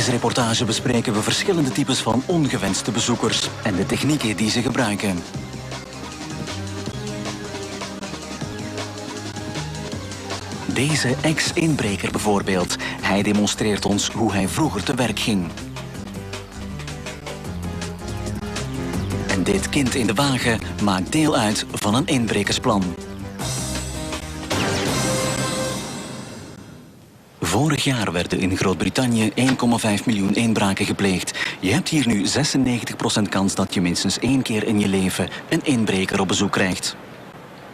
deze reportage bespreken we verschillende types van ongewenste bezoekers en de technieken die ze gebruiken. Deze ex-inbreker bijvoorbeeld. Hij demonstreert ons hoe hij vroeger te werk ging. En dit kind in de wagen maakt deel uit van een inbrekersplan. Vorig jaar werden in Groot-Brittannië 1,5 miljoen inbraken gepleegd. Je hebt hier nu 96% kans dat je minstens 1 keer in je leven een inbreker op bezoek krijgt.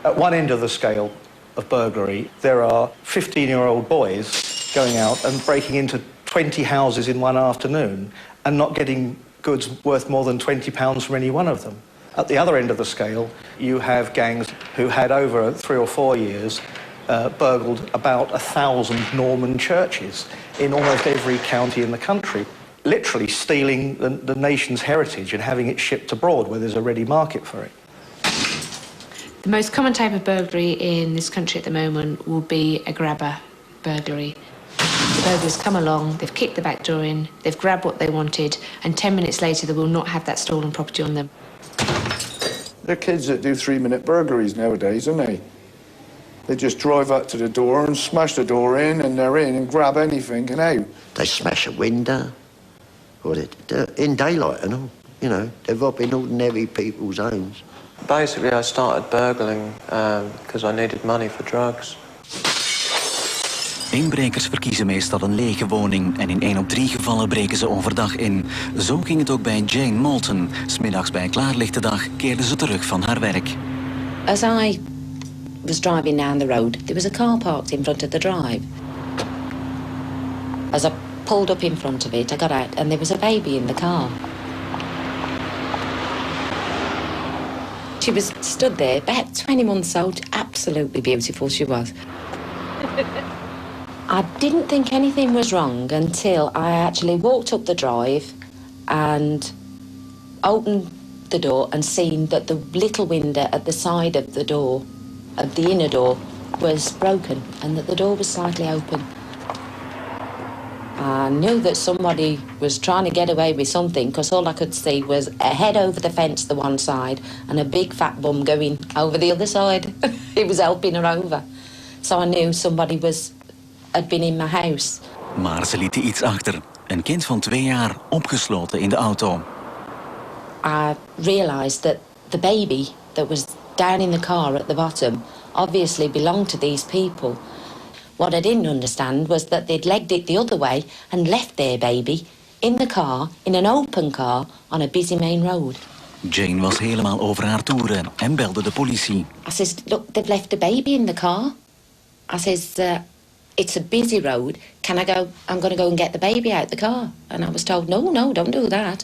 At one end of the scale of burglary, there are 15-year-old boys going out and breaking into 20 houses in one afternoon and not getting goods worth more than £20 from any one of them. At the other end of the scale, you have gangs who had over 3 or 4 years burgled about 1,000 Norman churches in almost every county in the country, literally stealing the nation's heritage and having it shipped abroad where there's a ready market for it. The most common type of burglary in this country at the moment will be a grabber burglary. The burglars come along, they've kicked the back door in, they've grabbed what they wanted, and 10 minutes later they will not have that stolen property on them. They're kids that do 3-minute burglaries nowadays, aren't they? They just drive up to the door and smash the door in, and they're in and grab anything and out. They smash a window, or in daylight and all. You know, they're robbing ordinary people's homes. Basically, I started burgling because I needed money for drugs. Inbrekers verkiezen meestal een lege woning en in 1 op 3 gevallen breken ze overdag in. Zo ging het ook bij Jane Moulton. 's Middags bij klaarlichte dag keerde ze terug van haar werk. As I was driving down the road, there was a car parked in front of the drive. As I pulled up in front of it, I got out and there was a baby in the car. She was stood there, about 20 months old, absolutely beautiful she was. I didn't think anything was wrong until I actually walked up the drive and opened the door and seen that the little window at the side of the door, of the inner door, was broken and that the door was slightly open. I knew that somebody was trying to get away with something because all I could see was a head over the fence the one side and a big fat bum going over the other side. He was helping her over. So I knew somebody had been in my house. Maar ze lieten iets achter. Een kind van 2 jaar opgesloten in de auto. I realised that the baby that was down in the car at the bottom obviously belonged to these people. What I didn't understand was that they'd legged it the other way and left their baby in the car, in an open car, on a busy main road. Jane was helemaal over haar toeren en belde de politie. I says, look, they've left the baby in the car. I says, it's a busy road. Can I go? I'm going to go and get the baby out the car. And I was told, no, don't do that.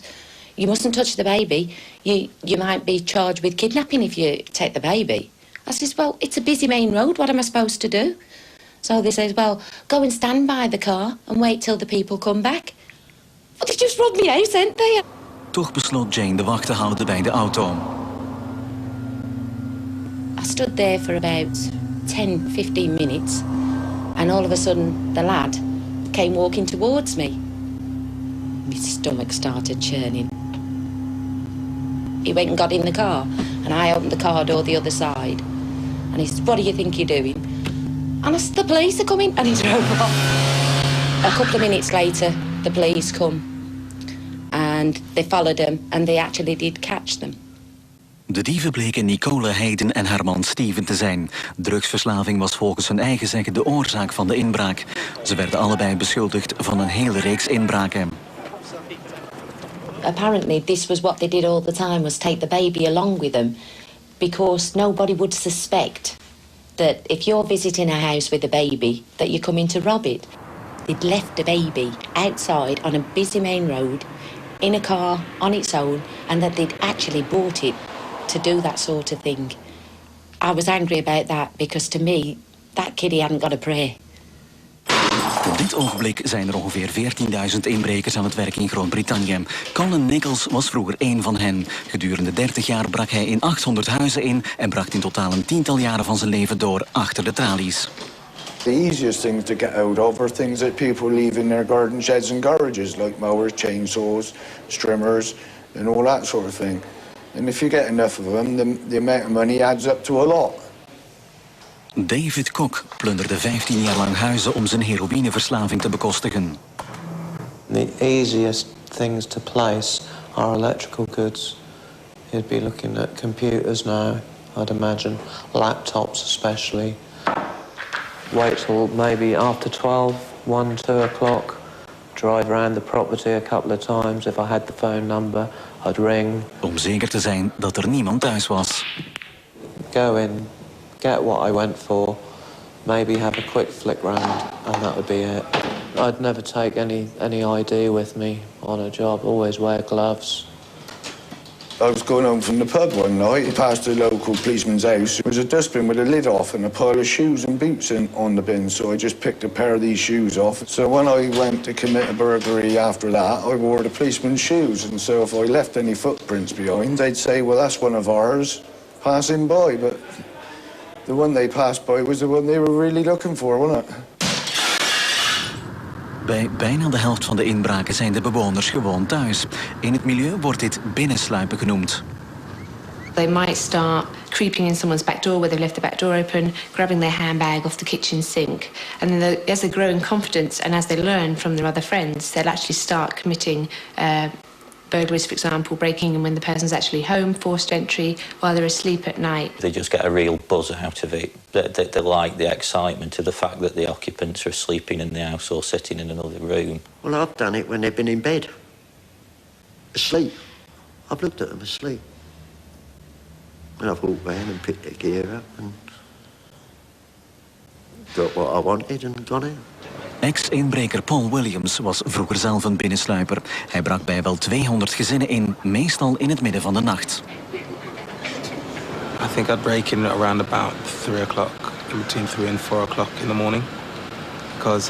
You mustn't touch the baby. You might be charged with kidnapping if you take the baby. I says, well, it's a busy main road. What am I supposed to do? So they says, well, go and stand by the car and wait till the people come back. Well, they just robbed me out, ain't they? Toch besloot Jane de wacht te houden bij de auto. I stood there for about 10, 15 minutes. And all of a sudden, the lad came walking towards me. My stomach started churning. He went and got in the car, and I opened the car door the other side. And he said, what do you think you're doing? And I said, the police are coming. And he drove off. A couple of minutes later, the police come. And they followed him, and they actually did catch them. De dieven bleken Nicole Hayden en haar man Steven te zijn. Drugsverslaving was volgens hun eigen zeggen de oorzaak van de inbraak. Ze werden allebei beschuldigd van een hele reeks inbraken. Apparently this was what they did all the time, was take the baby along with them. Because nobody would suspect that if you're visiting a house with a baby, that you're coming to rob it. They'd left the baby outside on a busy main road, in a car, on its own, and that they'd actually bought it to do that sort of thing. I was angry about that because to me, that kiddie hadn't got a prayer. Op dit ogenblik zijn er ongeveer 14.000 inbrekers aan het werk in Groot-Brittannië. Colin Nichols was vroeger één van hen. Gedurende 30 jaar brak hij in 800 huizen in en bracht in totaal een 10-tal jaren van zijn leven door achter de tralies. The easiest things to get out of are things that people leave in their garden sheds and garages, like mowers, chainsaws, strimmers, and all that sort of thing. And if you get enough of them, the amount of money adds up to a lot. David Kok plunderde 15 jaar lang huizen om zijn heroïneverslaving te bekostigen. The easiest things to place are electrical goods. You'd be looking at computers now, I'd imagine, laptops especially. Wait till maybe after 12, 1, 2 o'clock. Drive around the property a couple of times. If I had the phone number, I'd ring. Om zeker te zijn dat er niemand thuis was. Go in, get what I went for, maybe have a quick flick round, and that would be it. I'd never take any ID with me on a job, always wear gloves. I was going home from the pub one night, past the local policeman's house. There was a dustbin with a lid off and a pile of shoes and boots on the bin, so I just picked a pair of these shoes off. So when I went to commit a burglary after that, I wore the policeman's shoes, and so if I left any footprints behind, they'd say, well, that's one of ours passing by, but the one they passed by was the one they were really looking for, wasn't it? Bij bijna de helft van de inbraken zijn de bewoners gewoon thuis. In het milieu wordt dit binnensluipen genoemd. They might start creeping in someone's back door where they've left the back door open, grabbing their handbag off the kitchen sink. And then as they grow in confidence and as they learn from their other friends, they'll actually start committing burglaries, for example, breaking in when the person's actually home, forced entry, while they're asleep at night. They just get a real buzz out of it. They like the excitement of the fact that the occupants are sleeping in the house or sitting in another room. Well, I've done it when they've been in bed. Asleep. I've looked at them asleep. And I've walked round and picked their gear up and got what I wanted and gone out. Ex-inbreker Paul Williams was vroeger zelf een binnensluiper. Hij brak bij wel 200 gezinnen in, meestal in het midden van de nacht. I think I'd break in around about 3 o'clock, in between 3 and 4 o'clock in the morning. Because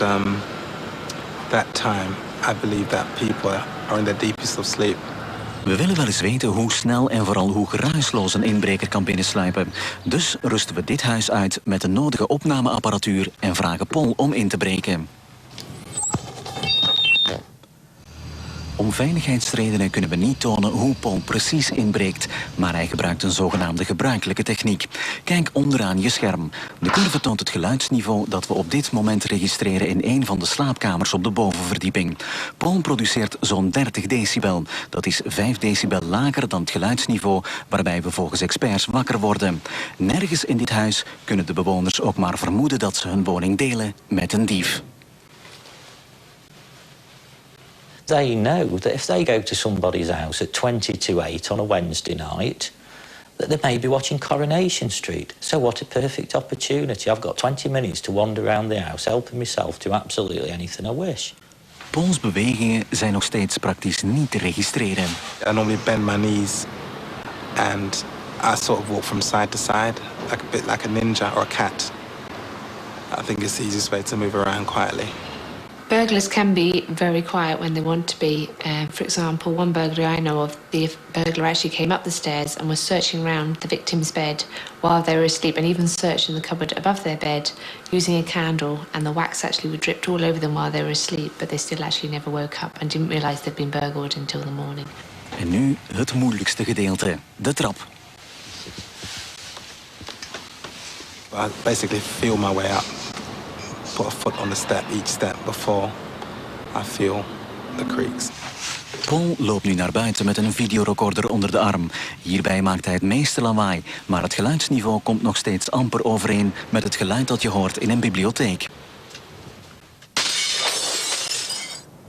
that time, I believe that people are in their deepest of sleep. We willen wel eens weten hoe snel en vooral hoe geruisloos een inbreker kan binnensluipen. Dus rusten we dit huis uit met de nodige opnameapparatuur en vragen Paul om in te breken. Om veiligheidsredenen kunnen we niet tonen hoe Paul precies inbreekt, maar hij gebruikt een zogenaamde gebruikelijke techniek. Kijk onderaan je scherm. De curve toont het geluidsniveau dat we op dit moment registreren in een van de slaapkamers op de bovenverdieping. Paul produceert zo'n 30 decibel. Dat is 5 decibel lager dan het geluidsniveau waarbij we volgens experts wakker worden. Nergens in dit huis kunnen de bewoners ook maar vermoeden dat ze hun woning delen met een dief. They know that if they go to somebody's house at 20 to 8 on a Wednesday night, that they may be watching Coronation Street. So what a perfect opportunity. I've got 20 minutes to wander around the house, helping myself to absolutely anything I wish. Paul's bewegingen zijn nog steeds praktisch niet te registreren. I normally bend my knees and I sort of walk from side to side, like a bit like a ninja or a cat. I think it's the easiest way to move around quietly. Burglars can be very quiet when they want to be. For example, one burglary I know of, the burglar actually came up the stairs and was searching around the victim's bed while they were asleep, and even searched in the cupboard above their bed using a candle, and the wax actually would dripped all over them while they were asleep, but they still actually never woke up and didn't realise they'd been burgled until the morning. En nu het moeilijkste gedeelte, de trap. I basically feel my way up. Put a foot on the step, each step, before I feel the creaks. Paul loopt nu naar buiten met een videorecorder onder de arm. Hierbij maakt hij het meeste lawaai, maar het geluidsniveau komt nog steeds amper overeen met het geluid dat je hoort in een bibliotheek.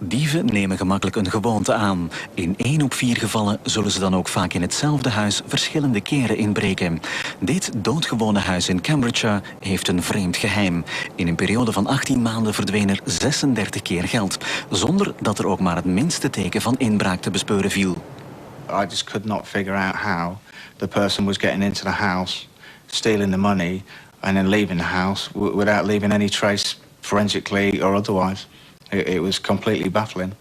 Dieven nemen gemakkelijk een gewoonte aan. In 1 op 4 gevallen zullen ze dan ook vaak in hetzelfde huis verschillende keren inbreken. Dit doodgewone huis in Cambridgeshire heeft een vreemd geheim. In een periode van 18 maanden verdween er 36 keer geld, zonder dat er ook maar het minste teken van inbraak te bespeuren viel. I just could not figure out how the person was getting into the house, stealing the money, and then leaving the house without leaving any trace forensically or otherwise. It was completely baffling.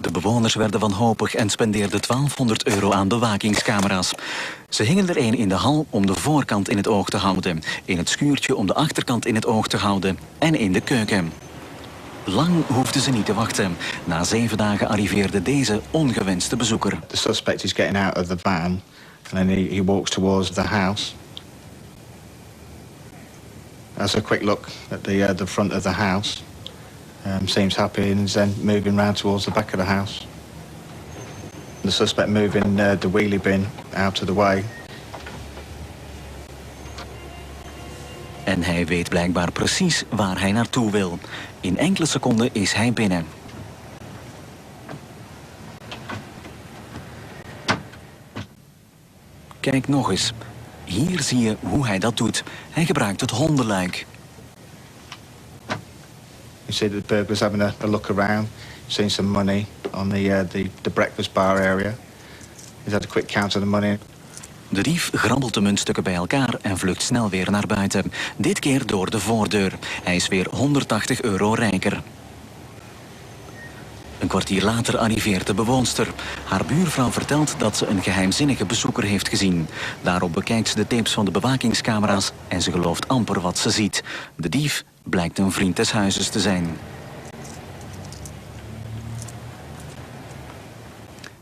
De bewoners werden wanhopig en spendeerden €1200 aan bewakingscamera's. Ze hingen er een in de hal om de voorkant in het oog te houden, in het schuurtje om de achterkant in het oog te houden en in de keuken. Lang hoefden ze niet te wachten. Na 7 dagen arriveerde deze ongewenste bezoeker. The suspect is getting out of the van and then he walks towards the house. Has a quick look at the front of the house. Seems happy and is then moving round towards the back of the house. The suspect moving the wheelie bin out of the way. En hij weet blijkbaar precies waar hij naartoe wil. In enkele seconden is hij binnen. Kijk nog eens. Hier zie je hoe hij dat doet. Hij gebruikt het hondenluik. You see the burglar's having a look around, seen some money on the breakfast bar area. He's had a quick count of the money. De dief grabbelt de muntstukken bij elkaar en vlucht snel weer naar buiten. Dit keer door de voordeur. Hij is weer €180 rijker. Een kwartier later arriveert de bewoonster. Haar buurvrouw vertelt dat ze een geheimzinnige bezoeker heeft gezien. Daarop bekijkt ze de tapes van de bewakingscamera's en ze gelooft amper wat ze ziet. De dief blijkt een vriend des huizes te zijn.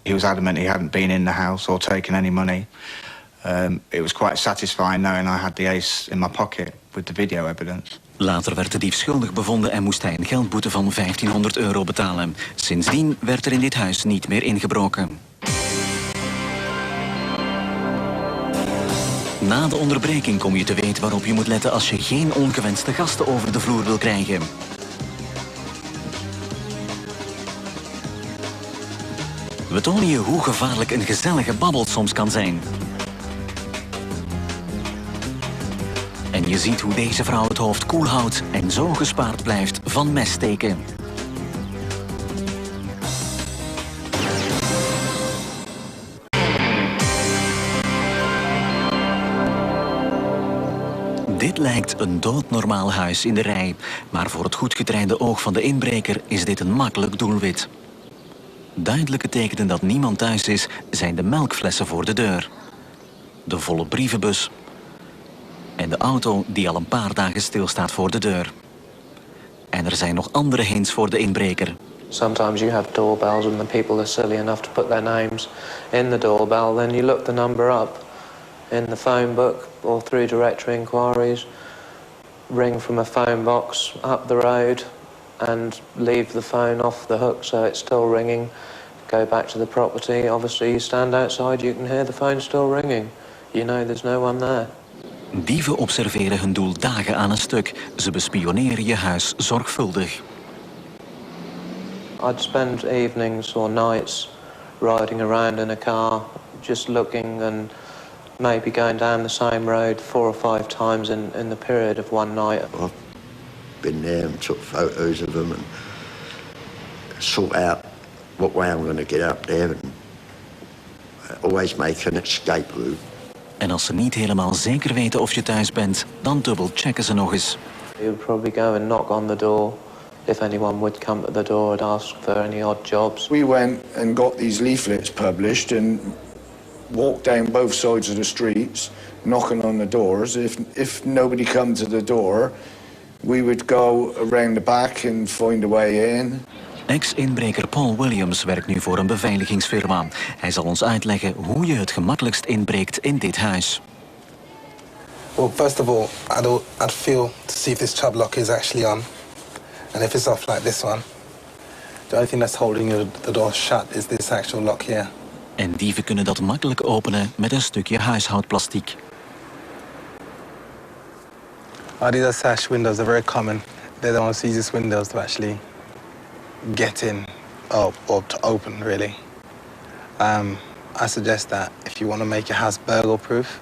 He was adamant he hadn't been in the house or taken any money. It was quite satisfying knowing I had the ace in my pocket with the video evidence. Later werd de dief schuldig bevonden en moest hij een geldboete van €1500 betalen. Sindsdien werd er in dit huis niet meer ingebroken. Na de onderbreking kom je te weten waarop je moet letten als je geen ongewenste gasten over de vloer wil krijgen. We tonen je hoe gevaarlijk een gezellige babbel soms kan zijn. En je ziet hoe deze vrouw het hoofd koel houdt en zo gespaard blijft van messteken. Dit lijkt een doodnormaal huis in de rij, maar voor het goed getrainde oog van de inbreker is dit een makkelijk doelwit. Duidelijke tekenen dat niemand thuis is, zijn de melkflessen voor de deur, de volle brievenbus en de auto die al een paar dagen stilstaat voor de deur. En er zijn nog andere hints voor de inbreker. Sometimes you have doorbells and the people are silly enough to put their names in the doorbell. Then you look the number up in the phone book or through directory inquiries, ring from a phone box up the road and leave the phone off the hook so it's still ringing. Go back to the property. Obviously you stand outside, you can hear the phone still ringing. You know there's no one there. Dieven observeren hun doel dagen aan een stuk. Ze bespioneren je huis zorgvuldig. I'd spend evenings or nights riding around in a car, just looking and maybe going down the same road 4 or 5 times in the period of one night. I've been there and took photos of them and sort out what way I'm going to get up there and always make an escape route. En als ze niet helemaal zeker weten of je thuis bent, dan dubbelchecken ze nog eens. You would probably go and knock on the door. If anyone would come to the door and ask for any odd jobs. We went and got these leaflets published and walked down both sides of the streets, knocking on the doors. If nobody come to the door, we would go around the back and find a way in. Ex-inbreker Paul Williams werkt nu voor een beveiligingsfirma. Hij zal ons uitleggen hoe je het gemakkelijkst inbreekt in dit huis. Well, first of all, I'd feel to see if this tab lock is actually on. And if it's off like this one, the only thing that's holding the door shut is this actual lock here. En dieven kunnen dat makkelijk openen met een stukje huishoudplastiek. These are sash windows, they're very common. They're the most easiest windows to actually get in or to open, really. I suggest that if you want to make your house burglar-proof,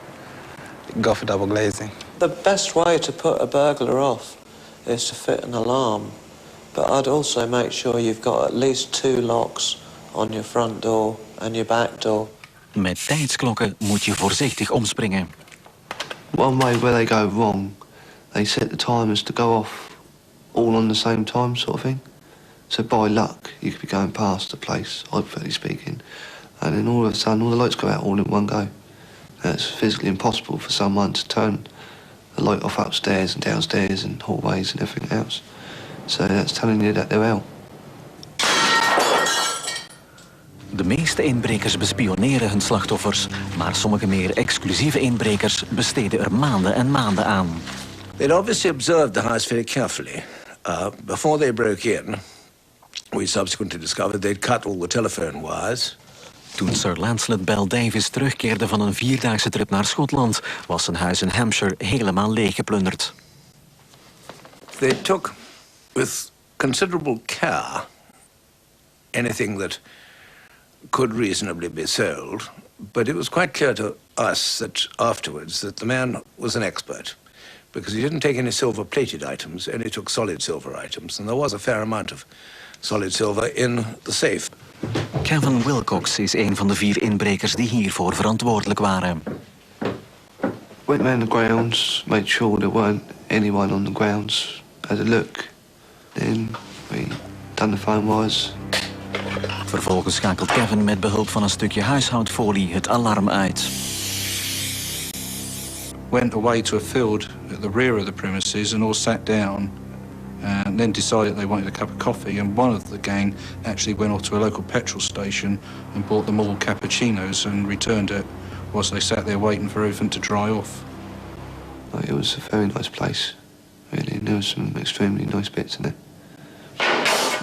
go for double glazing. The best way to put a burglar off is to fit an alarm. But I'd also make sure you've got at least 2 locks on your front door and your back door. Met tijdsklokken moet je voorzichtig omspringen. One way where they go wrong, they set the timers to go off all on the same time, sort of thing. So by luck, you could be going past the place, hypothetically speaking, and then all of a sudden all the lights go out all in one go. And it's physically impossible for someone to turn the light off upstairs and downstairs and hallways and everything else. So that's telling you that they're out. De meeste inbrekers bespioneren hun slachtoffers, maar sommige meer exclusieve inbrekers besteden er maanden en maanden aan. They'd obviously observed the house very carefully. Before they broke in, we subsequently discovered they'd cut all the telephone wires. Toen Sir Lancelot Bell Davis terugkeerde van een 4-daagse trip naar Schotland, was zijn huis in Hampshire helemaal leeggeplunderd. They took, with considerable care, anything that could reasonably be sold, but it was quite clear to us that afterwards that the man was an expert, because he didn't take any silver-plated items, only took solid silver items, and there was a fair amount of solid silver in the safe. Kevin Wilcox is een van de 4 inbrekers die hiervoor verantwoordelijk waren. Went round the grounds, made sure there weren't anyone on the grounds, had a look. Then we done the phone wires. Vervolgens schakelt Kevin met behulp van een stukje huishoudfolie het alarm uit. Went away to a field at the rear of the premises and all sat down and then decided they wanted a cup of coffee, and one of the gang actually went off to a local petrol station and bought them all cappuccinos and returned it whilst they sat there waiting for everything to dry off. It was a very nice place, really. There was some extremely nice bits in it.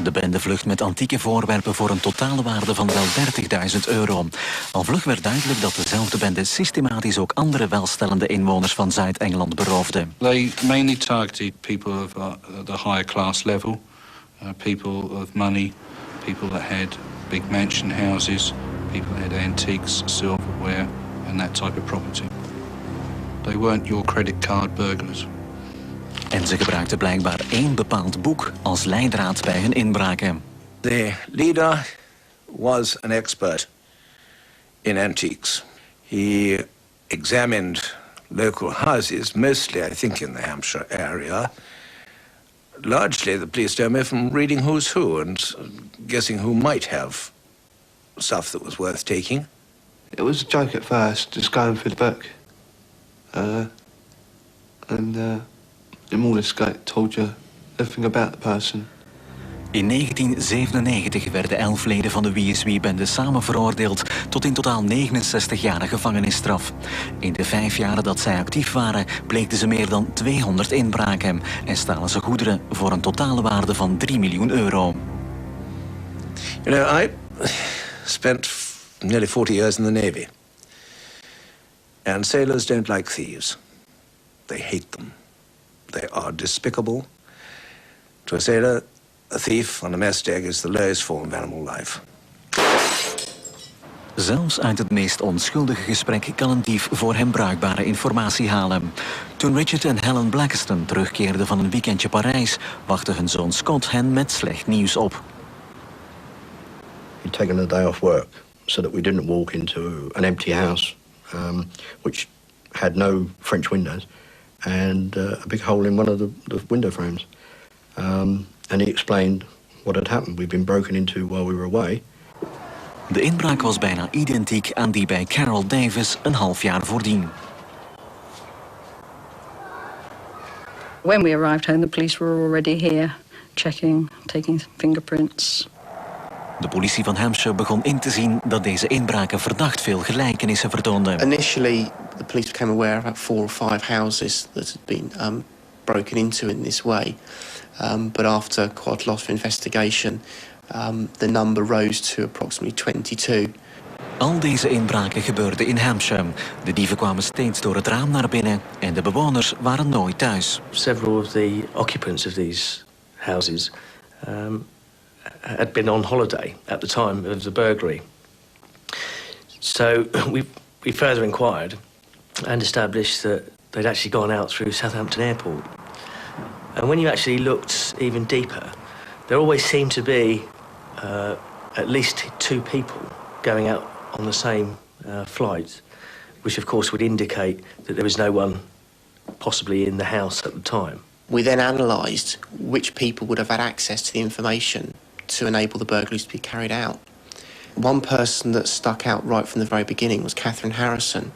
De bende vlucht met antieke voorwerpen voor een totale waarde van wel €30.000. Al vlug werd duidelijk dat dezelfde bende systematisch ook andere welstellende inwoners van Zuid-Engeland beroofde. They mainly targeted people of the higher class level, people of money, people that had big mansion houses, people that had antiques, silverware and that type of property. They weren't your credit card burglars. En ze gebruikten blijkbaar 1 bepaald boek als leidraad bij hun inbraken. The leader was an expert in antiques. He examined local houses, mostly I think in the Hampshire area. Largely the police know me from reading Who's Who and guessing who might have stuff that was worth taking. It was a joke at first, just going through the book. The more told you everything about the person. In 1997 werden 11 leden van de WSW-bende samen veroordeeld tot in totaal 69 jaar gevangenisstraf. In de 5 jaren dat zij actief waren, pleegden ze meer dan 200 inbraken en stalen ze goederen voor een totale waarde van €3 miljoen. You know, I spent nearly 40 years in the Navy. And sailors don't like thieves. They hate them. They are despicable. To a sailor, a thief on a mess deck is the lowest form of animal life. Zelfs uit het meest onschuldige gesprek kan een dief voor hem bruikbare informatie halen. Toen Richard en Helen Blackiston terugkeerden van een weekendje Parijs, wachtte hun zoon Scott hen met slecht nieuws op. We'd taken a day off work so that we didn't walk into an empty house, which had no French windows, and a big hole in one of the window frames. And he explained what had happened. We'd been broken into while we were away. De inbraak was bijna identiek aan die bij Carol Davis een half jaar voordien. When we arrived home, the police were already here, checking, taking fingerprints. De politie van Hampshire begon in te zien dat deze inbraken verdacht veel gelijkenissen vertoonden. Initially, the police became aware of about 4 or 5 houses that had been broken into in this way. But after quite a lot of investigation, the number rose to approximately 22. Al deze inbraken gebeurden in Hampshire. De dieven kwamen steeds door het raam naar binnen en de bewoners waren nooit thuis. Several of the occupants of these houses had been on holiday at the time of the burglary. So we further inquired and established that they'd actually gone out through Southampton Airport. And when you actually looked even deeper, there always seemed to be at least 2 people going out on the same flight, which of course would indicate that there was no one possibly in the house at the time. We then analysed which people would have had access to the information to enable the burglaries to be carried out. One person that stuck out right from the very beginning was Catherine Harrison.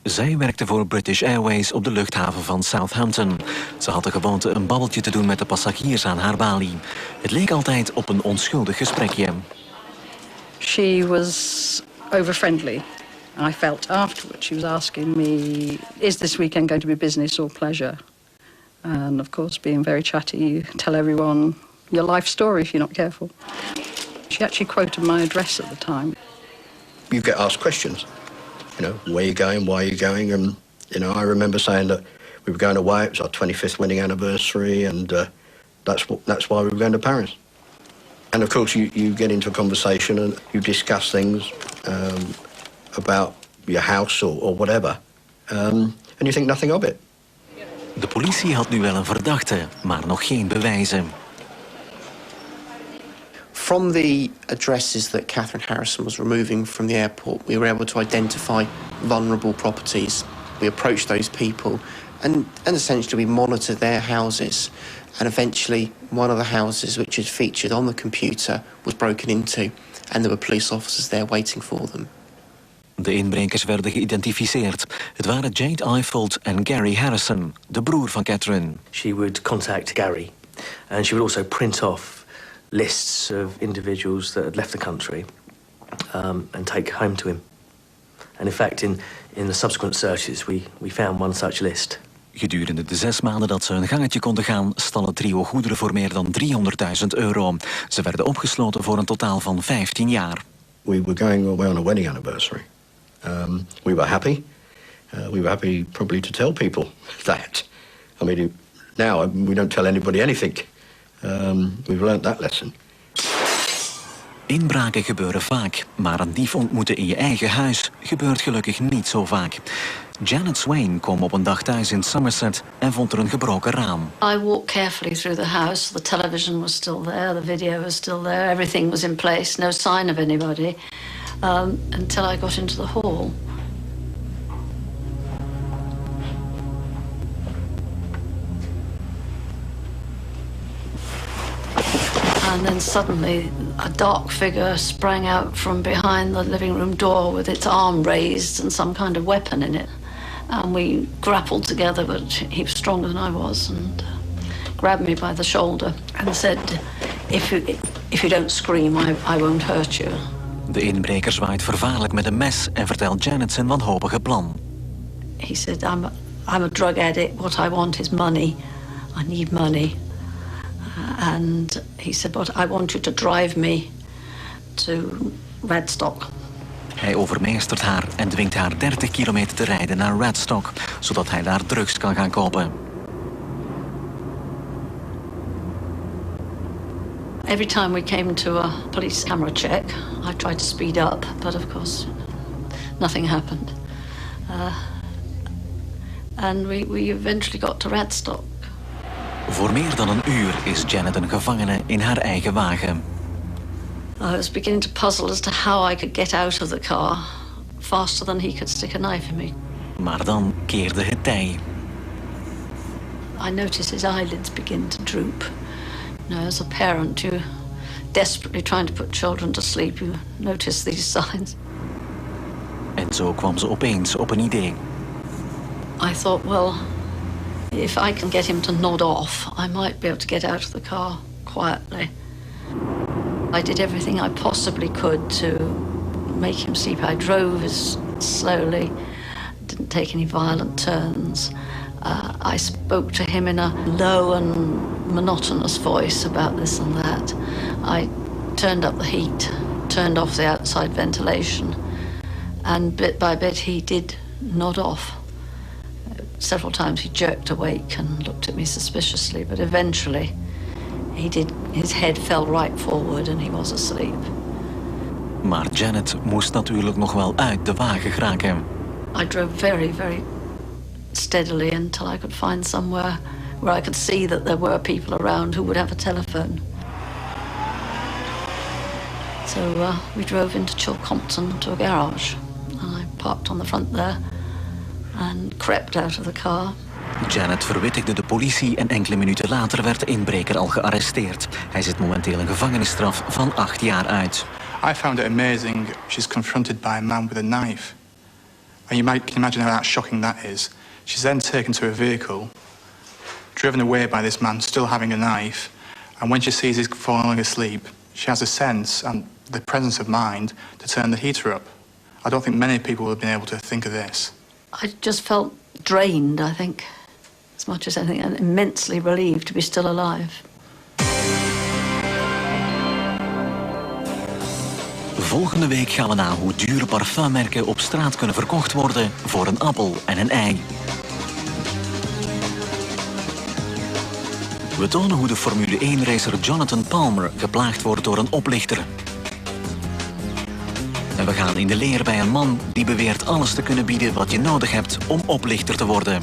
Zij werkte voor British Airways op de luchthaven van Southampton. Ze had de gewoonte een babbeltje te doen met de passagiers aan haar balie. Het leek altijd op een onschuldig gesprekje. She was over-friendly. I felt afterwards she was asking me, is this weekend going to be business or pleasure? And of course, being very chatty, you tell everyone your life story if you're not careful. She actually quoted my address at the time. You get asked questions. You know, where you going, why are you going? And, you know, I remember saying that we were going away. It was our 25th wedding anniversary, and that's why we were going to Paris. And of course, you get into a conversation and you discuss things about your house or whatever. And you think nothing of it. De politie had nu wel een verdachte, maar nog geen bewijzen. From the addresses that Catherine Harrison was removing from the airport, we were able to identify vulnerable properties. We approached those people and essentially we monitored their houses. And eventually one of the houses which had featured on the computer was broken into and there were police officers there waiting for them. De inbrekers werden geïdentificeerd. Het waren Jade Eiffelt en Gary Harrison, de broer van Catherine. She would contact Gary and she would also print off lists of individuals that had left the country and take home to him. And in fact, in the subsequent searches, we found one such list. Gedurende de 6 maanden dat ze hun gangetje konden gaan, stal het trio goederen voor meer dan €300.000. Ze werden opgesloten voor een totaal van 15 jaar. We were going away on a wedding anniversary. We were happy. We were happy probably to tell people that. I mean, now we don't tell anybody anything. We've learned that lesson. Inbraken gebeuren vaak, maar een dief ontmoeten in je eigen huis gebeurt gelukkig niet zo vaak. Janet Swain kwam op een dag thuis in Somerset en vond er een gebroken raam. I walked carefully through the house. The television was still there, the video was still there, everything was in place, no sign of anybody, until I got into the hall. And then suddenly a dark figure sprang out from behind the living room door with its arm raised and some kind of weapon in it. And we grappled together, but he was stronger than I was, and grabbed me by the shoulder and said, if you don't scream, I won't hurt you. De inbreker zwaait vervaarlijk met een mes en vertelt Janet zijn wanhopige plan. He said, I'm a drug addict. What I want is money. I need money. And he said, but I want you to drive me to Radstock. Hij overmeestert haar en dwingt haar 30 kilometer te rijden naar Radstock, zodat hij daar drugs kan gaan kopen. Every time we came to a police camera check, I tried to speed up, but of course, nothing happened. And we eventually got to Radstock. Voor meer dan een uur is Janet een gevangene in haar eigen wagen. I was beginning to puzzle as to how I could get out of the car faster than he could stick a knife in me. Maar dan keerde het tij. I noticed his eyelids begin to droop. You know, as a parent, you're desperately trying to put children to sleep. You notice these signs. En zo kwam ze opeens op een idee. I thought, well, if I can get him to nod off, I might be able to get out of the car quietly. I did everything I possibly could to make him sleep. I drove as slowly, didn't take any violent turns. I spoke to him in a low and monotonous voice about this and that. I turned up the heat, turned off the outside ventilation, and bit by bit he did nod off. Several times he jerked awake and looked at me suspiciously, but eventually his head fell right forward and he was asleep. Maar Janet moest natuurlijk nog wel uit de wagen geraken. I drove very, very steadily until I could find somewhere where I could see that there were people around who would have a telephone. So we drove into Chilcompton to a garage, and I parked on the front there and crept out of the car. Janet verwittigde de politie en enkele minuten later werd de inbreker al gearresteerd. Hij zit momenteel een gevangenisstraf van 8 jaar uit. I found it amazing she's confronted by a man with a knife. And you can imagine how shocking that is. She's then taken to a vehicle, driven away by this man still having a knife, and when she sees he's falling asleep, she has a sense and the presence of mind to turn the heater up. I don't think many people would have been able to think of this. I just felt drained, I think, as much as anything, and immensely relieved to be still alive. Volgende week gaan we na hoe dure parfummerken op straat kunnen verkocht worden voor een appel en een ei. We tonen hoe de Formule 1-racer Jonathan Palmer geplaagd wordt door een oplichter. En we gaan in de leer bij een man die beweert alles te kunnen bieden wat je nodig hebt om oplichter te worden.